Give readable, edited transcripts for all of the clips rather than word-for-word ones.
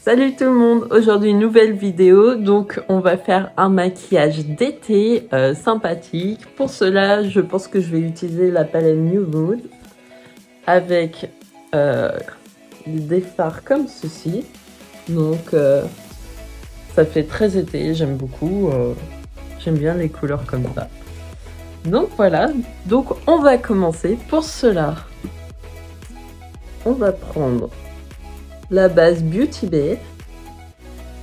Salut tout le monde, aujourd'hui une nouvelle vidéo, donc on va faire un maquillage d'été sympathique. Pour cela, je pense que je vais utiliser la palette New Mood avec des fards comme ceci. Donc ça fait très été, j'aime beaucoup, j'aime bien les couleurs comme ça. Donc voilà, donc on va commencer. Pour cela, on va prendre la base Beauty Bay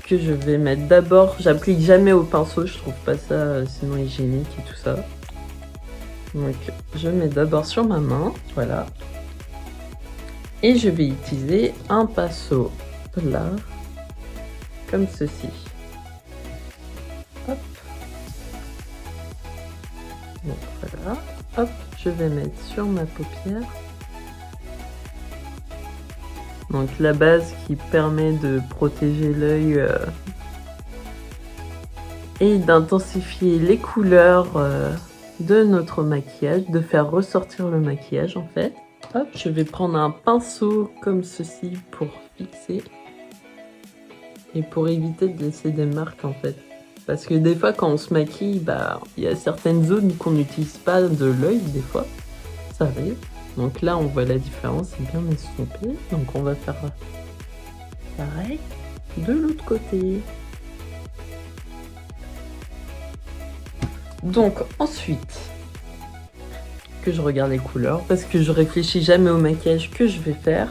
que je vais mettre d'abord. J'applique jamais au pinceau, je trouve pas ça sinon hygiénique et tout ça. Donc je mets d'abord sur ma main, voilà. Et je vais utiliser un pinceau là, comme ceci. Hop. Donc voilà. Hop, je vais mettre sur ma paupière. Donc la base qui permet de protéger l'œil et d'intensifier les couleurs de notre maquillage, de faire ressortir le maquillage en fait. Hop, je vais prendre un pinceau comme ceci pour fixer et pour éviter de laisser des marques en fait. Parce que des fois quand on se maquille, il y a certaines zones qu'on n'utilise pas de l'œil des fois, ça arrive. Donc là, on voit la différence, c'est bien estompé. Donc on va faire pareil de l'autre côté. Donc ensuite, que je regarde les couleurs, parce que je réfléchis jamais au maquillage que je vais faire.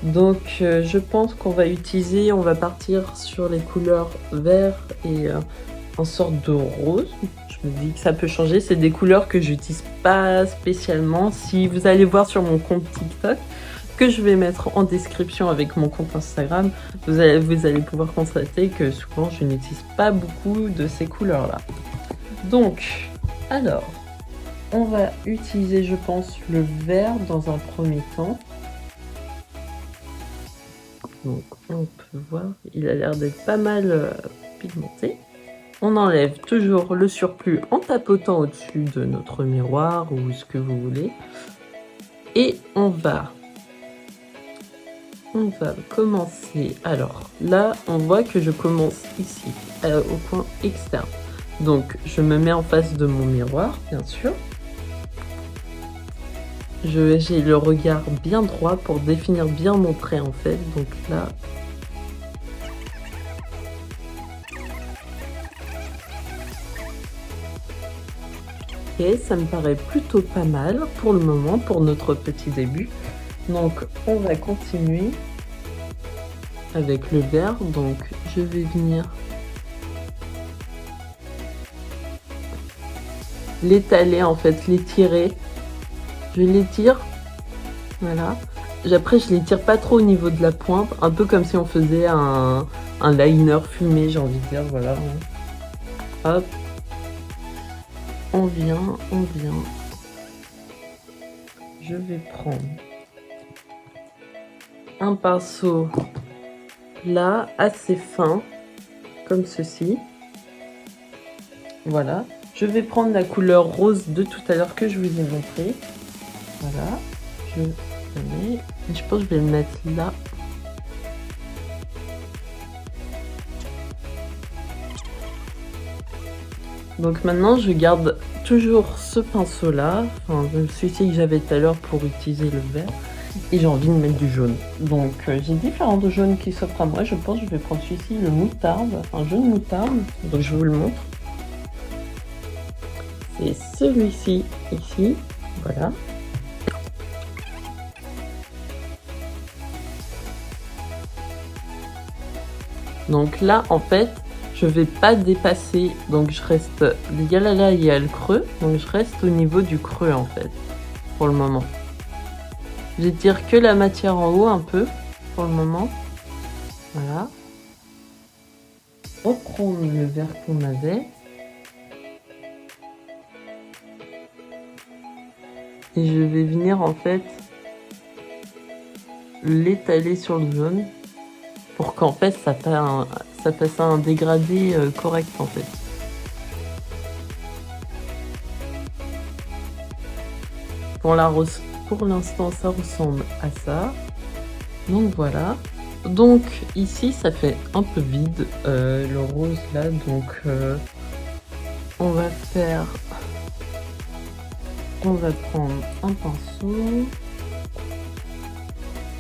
Donc je pense qu'on va utiliser, on va partir sur les couleurs vert et en sorte de rose. Je me dis que ça peut changer, c'est des couleurs que j'utilise pas spécialement. Si vous allez voir sur mon compte TikTok, que je vais mettre en description avec mon compte Instagram, vous allez pouvoir constater que souvent je n'utilise pas beaucoup de ces couleurs là. Donc, alors, on va utiliser je pense le vert dans un premier temps. Donc on peut voir, il a l'air d'être pas mal pigmenté. On enlève toujours le surplus en tapotant au-dessus de notre miroir ou ce que vous voulez. Et on va commencer. Alors là, on voit que je commence ici, au coin externe. Donc je me mets en face de mon miroir, bien sûr. J'ai le regard bien droit pour définir bien mon trait en fait. Donc là... Ok, ça me paraît plutôt pas mal pour le moment, pour notre petit début. Donc on va continuer avec le vert. Donc je vais venir l'étaler en fait, l'étirer. Je l'étire, voilà. Après je l'étire pas trop au niveau de la pointe, un peu comme si on faisait un liner fumé, j'ai envie de dire, voilà. Hop. On vient. Je vais prendre un pinceau là, assez fin, comme ceci. Voilà. Je vais prendre la couleur rose de tout à l'heure que je vous ai montré. Voilà. Je pense que je vais le mettre là. Donc maintenant je garde toujours ce pinceau là, enfin celui-ci que j'avais tout à l'heure pour utiliser le vert, et j'ai envie de mettre du jaune. Donc j'ai différents jaunes qui s'offrent à moi. Je pense que je vais prendre celui-ci, le moutarde, un jaune moutarde, donc je vous le montre. C'est celui-ci ici, voilà. Donc là en fait je vais pas dépasser, donc je reste, il y a le creux, donc je reste au niveau du creux en fait, pour le moment. J'étire que la matière en haut un peu, pour le moment. Voilà. Reprendre le vert qu'on avait. Et je vais venir en fait l'étaler sur le jaune, pour qu'en fait ça fasse un dégradé correct en fait. Pour l'instant ça ressemble à ça. Donc voilà. Donc ici ça fait un peu vide le rose là, donc on va prendre un pinceau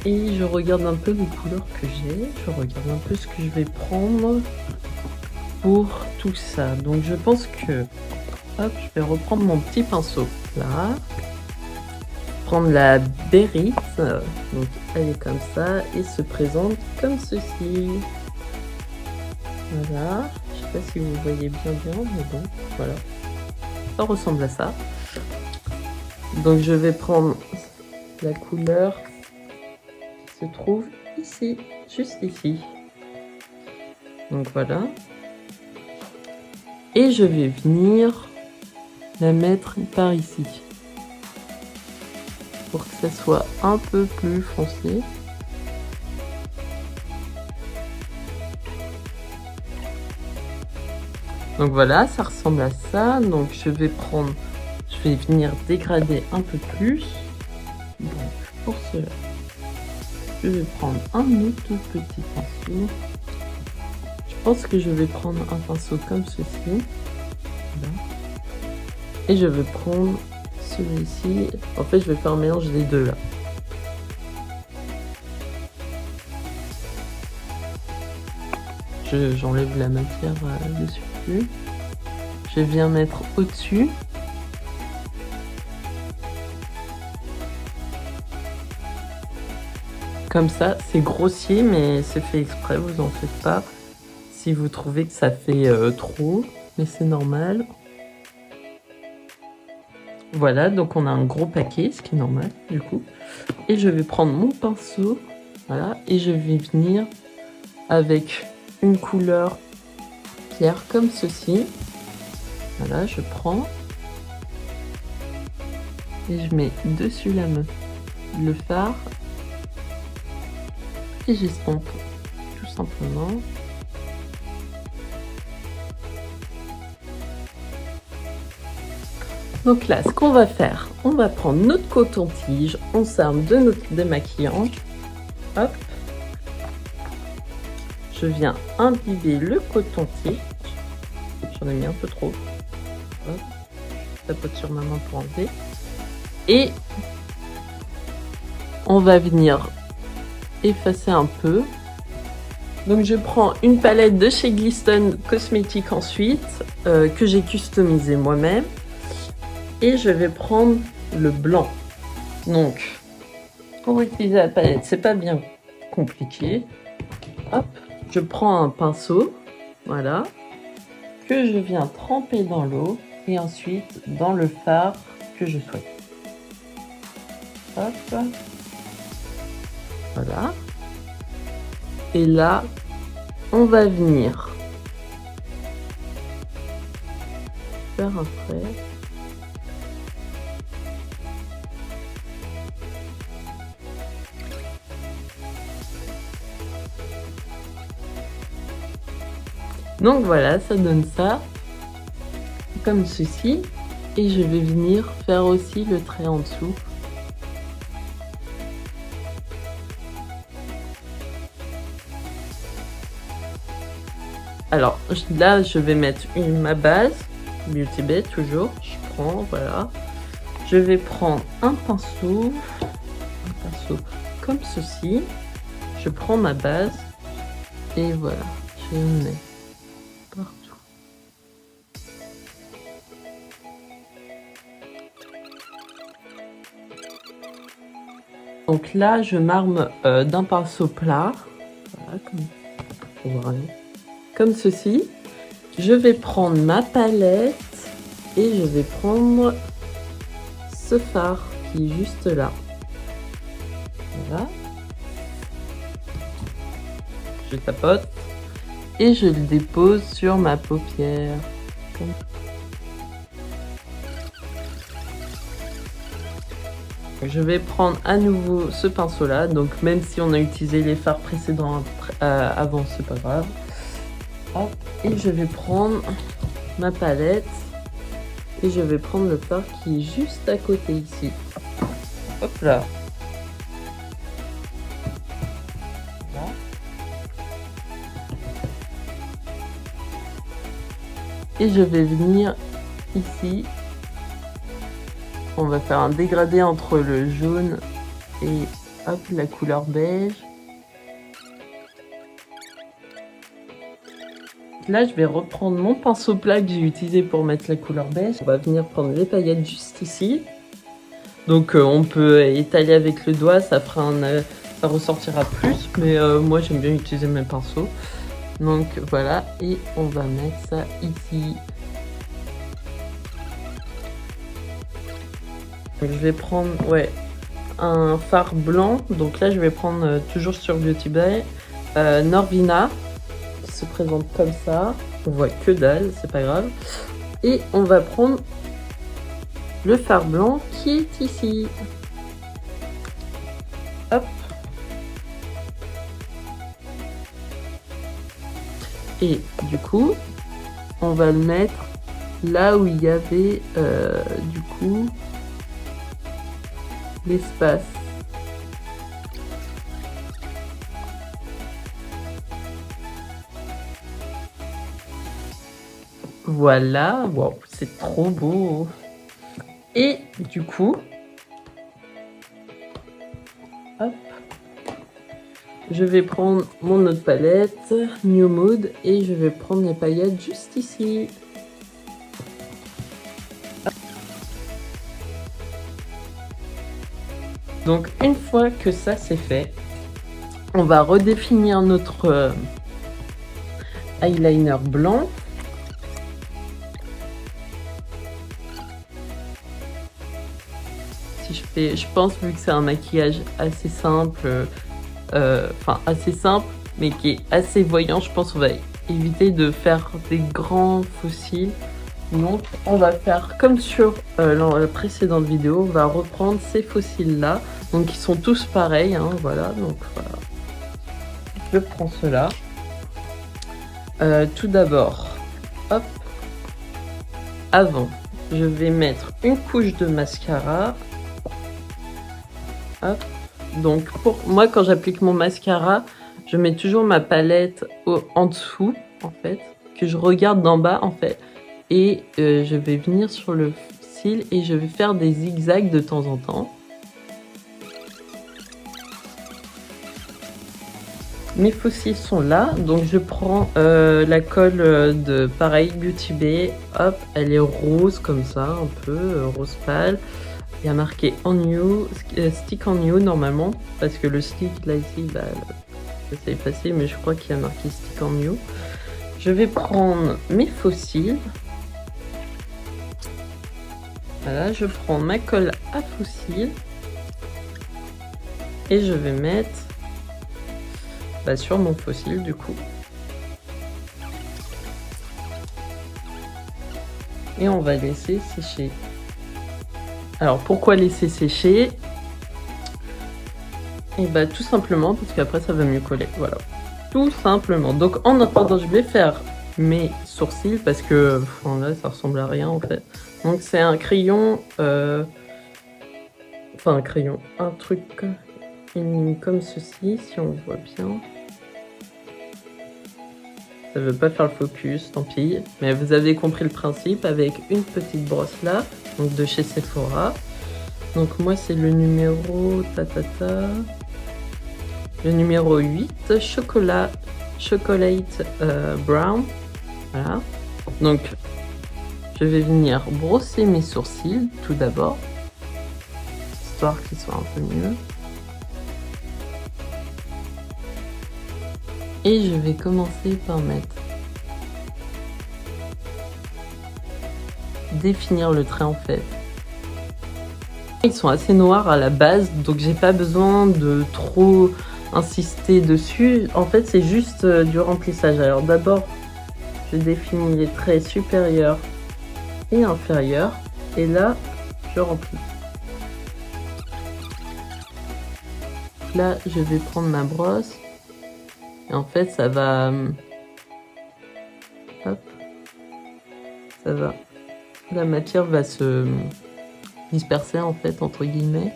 et je regarde un peu les couleurs que j'ai, je regarde un peu ce que je vais prendre pour tout ça. Donc je pense que hop, je vais reprendre mon petit pinceau là, prendre la Berry, donc elle est comme ça et se présente comme ceci. Voilà, je sais pas si vous voyez bien, mais bon, voilà, ça ressemble à ça. Donc je vais prendre la couleur qui se trouve ici, juste ici. Donc voilà. Et je vais venir la mettre par ici. Pour que ça soit un peu plus foncé. Donc voilà, ça ressemble à ça. Donc je vais venir dégrader un peu plus. Donc pour cela, je vais prendre un autre petit pinceau. Je pense que je vais prendre un pinceau comme ceci. Voilà. Et je vais prendre celui-ci. En fait, je vais faire un mélange des deux là. J'enlève la matière dessus. Je viens mettre au-dessus. Comme ça, c'est grossier, mais c'est fait exprès, vous en faites pas. Si vous trouvez que ça fait trop, mais c'est normal. Voilà, donc on a un gros paquet, ce qui est normal du coup. Et je vais prendre mon pinceau, voilà, et je vais venir avec une couleur pierre comme ceci. Voilà, je prends et je mets dessus le fard et j'estompe tout simplement. Donc là, ce qu'on va faire, on va prendre notre coton-tige, on s'arme de notre démaquillant. Hop. Je viens imbiber le coton-tige. J'en ai mis un peu trop. Hop. Je tapote sur ma main pour enlever. Et on va venir effacer un peu. Donc je prends une palette de chez Glisten Cosmetics ensuite, que j'ai customisé moi-même. Et je vais prendre le blanc. Donc, pour utiliser la palette, c'est pas bien compliqué. Hop, je prends un pinceau, voilà, que je viens tremper dans l'eau et ensuite dans le fard que je souhaite. Hop, voilà. Et là, on va venir faire un trait. Donc voilà, ça donne ça, comme ceci. Et je vais venir faire aussi le trait en dessous. Alors là, je vais mettre ma base, Beauty Bay toujours. Je prends, voilà. Je vais prendre un pinceau comme ceci. Je prends ma base et voilà, je mets partout. Donc là, je m'arme d'un pinceau plat, voilà, comme ceci. Je vais prendre ma palette et je vais prendre ce fard qui est juste là. Voilà. Je tapote et je le dépose sur ma paupière. Comme... Je vais prendre à nouveau ce pinceau là, donc même si on a utilisé les fards précédents avant, c'est pas grave. Hop. Et je vais prendre ma palette et je vais prendre le fard qui est juste à côté ici. Hop là. Voilà. Et je vais venir ici. On va faire un dégradé entre le jaune et hop, la couleur beige. Là, je vais reprendre mon pinceau plat que j'ai utilisé pour mettre la couleur beige. On va venir prendre les paillettes juste ici. Donc, on peut étaler avec le doigt, ça ressortira plus. Mais moi, j'aime bien utiliser mes pinceaux. Donc, voilà. Et on va mettre ça ici. Donc, je vais prendre, un fard blanc. Donc là, je vais prendre toujours sur Beauty Bay Norvina, qui se présente comme ça. On voit que dalle, c'est pas grave. Et on va prendre le fard blanc qui est ici. Hop. Et du coup, on va le mettre là où il y avait du coup l'espace. Voilà, wow, c'est trop beau. Et du coup, hop, je vais prendre mon autre palette, New Mood, et je vais prendre les paillettes juste ici. Donc une fois que ça c'est fait, on va redéfinir notre eyeliner blanc. Si je pense, vu que c'est un maquillage assez simple, assez simple, mais qui est assez voyant, je pense qu'on va éviter de faire des grands faux cils. Donc on va faire comme sur la précédente vidéo, on va reprendre ces faux cils là, donc ils sont tous pareils, hein, voilà, donc voilà. Je prends cela. Tout d'abord, hop, avant, je vais mettre une couche de mascara. Hop. Donc pour moi, quand j'applique mon mascara, je mets toujours ma palette en dessous, en fait, que je regarde d'en bas, en fait. Et je vais venir sur le cil et je vais faire des zigzags de temps en temps. Mes faux cils sont là, donc je prends la colle de pareil Beauty Bay. Hop, elle est rose comme ça, un peu rose pâle. Il y a marqué on you, stick on you normalement, parce que le stick là ici, bah, c'est effacé, mais je crois qu'il y a marqué stick on you. Je vais prendre mes faux cils. Voilà, je prends ma colle à faux cils et je vais mettre sur mon faux cil du coup. Et on va laisser sécher. Alors pourquoi laisser sécher? Et bah tout simplement parce qu'après ça va mieux coller, voilà. Tout simplement. Donc en attendant, je vais faire mes sourcils parce que là ça ressemble à rien en fait. Donc c'est un crayon, un truc comme ceci, si on voit bien. Ça veut pas faire le focus, tant pis. Mais vous avez compris le principe avec une petite brosse là, donc de chez Sephora. Donc moi c'est le numéro le numéro 8, chocolate brown. Voilà. Donc je vais venir brosser mes sourcils tout d'abord, histoire qu'ils soient un peu mieux. Et je vais commencer par définir le trait en fait. Ils sont assez noirs à la base, donc j'ai pas besoin de trop insister dessus. En fait, c'est juste du remplissage. Alors d'abord, je définis les traits supérieurs et inférieurs. Et là, je remplis. Là, je vais prendre ma brosse. Et en fait, ça va... Hop. Ça va. La matière va se disperser, en fait, entre guillemets.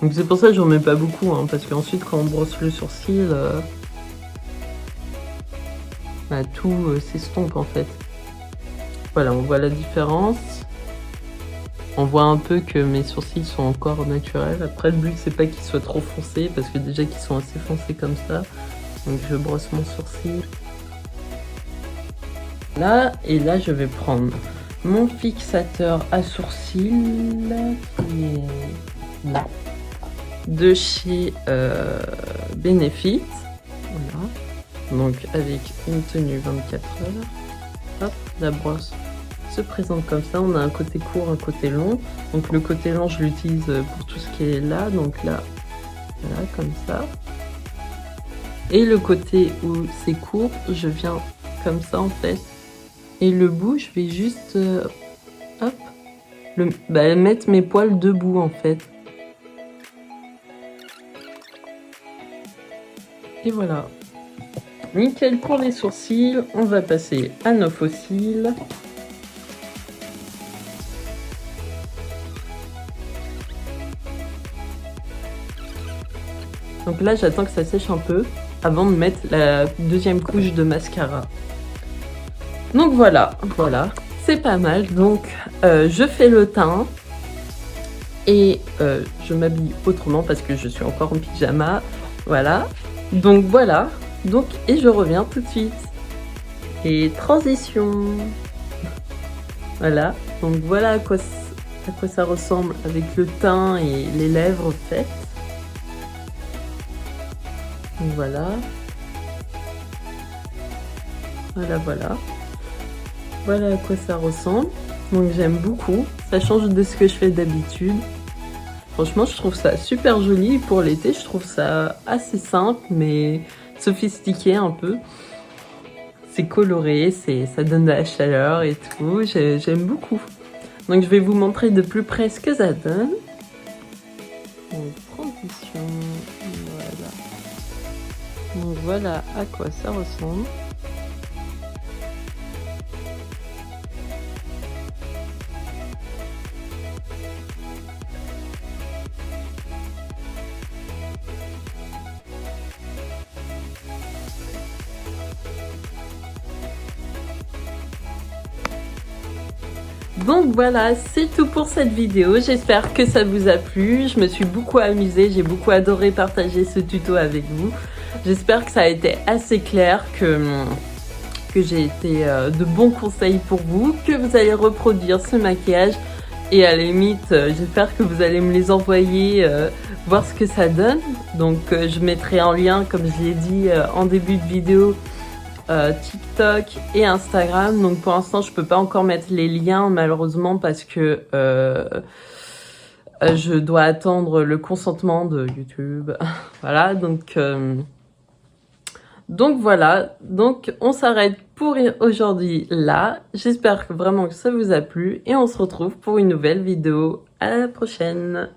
Donc c'est pour ça que j'en mets pas beaucoup, hein, parce qu'ensuite, quand on brosse le sourcil... Bah, tout s'estompe en fait. Voilà, on voit la différence. On voit un peu que mes sourcils sont encore naturels. Après, le but, c'est pas qu'ils soient trop foncés, parce que déjà qu'ils sont assez foncés comme ça. Donc, je brosse mon sourcil. Là, et là, je vais prendre mon fixateur à sourcils, qui est là, de chez Benefit. Voilà. Donc, avec une tenue 24 heures. Hop, la brosse se présente comme ça. On a un côté court, un côté long. Donc le côté long, je l'utilise pour tout ce qui est là. Donc là, voilà, comme ça. Et le côté où c'est court, je viens comme ça en fait. Et le bout, je vais juste hop, mettre mes poils debout en fait. Et voilà. Nickel pour les sourcils. On va passer à nos faux cils. Donc là, j'attends que ça sèche un peu avant de mettre la deuxième couche de mascara. Donc voilà, c'est pas mal. Donc je fais le teint et je m'habille autrement parce que je suis encore en pyjama. Voilà. Donc voilà. Donc et je reviens tout de suite. Et transition. Voilà. Donc voilà à quoi ça ressemble avec le teint et les lèvres faites. Donc voilà. Voilà. Voilà à quoi ça ressemble. Donc j'aime beaucoup. Ça change de ce que je fais d'habitude. Franchement, je trouve ça super joli. Pour l'été, je trouve ça assez simple, mais sophistiqué un peu. C'est coloré, ça donne de la chaleur et tout. J'aime beaucoup. Donc je vais vous montrer de plus près ce que ça donne. Donc transition, voilà. Donc voilà à quoi ça ressemble. Donc voilà, c'est tout pour cette vidéo. J'espère que ça vous a plu. Je me suis beaucoup amusée, j'ai beaucoup adoré partager ce tuto avec vous. J'espère que ça a été assez clair, que j'ai été de bons conseils pour vous, que vous allez reproduire ce maquillage. Et à la limite, j'espère que vous allez me les envoyer, voir ce que ça donne. Donc je mettrai en lien, comme je l'ai dit en début de vidéo, TikTok et Instagram. Donc pour l'instant, je peux pas encore mettre les liens malheureusement parce que je dois attendre le consentement de YouTube. Voilà, donc voilà, donc on s'arrête pour aujourd'hui là. J'espère vraiment que ça vous a plu et on se retrouve pour une nouvelle vidéo. À la prochaine.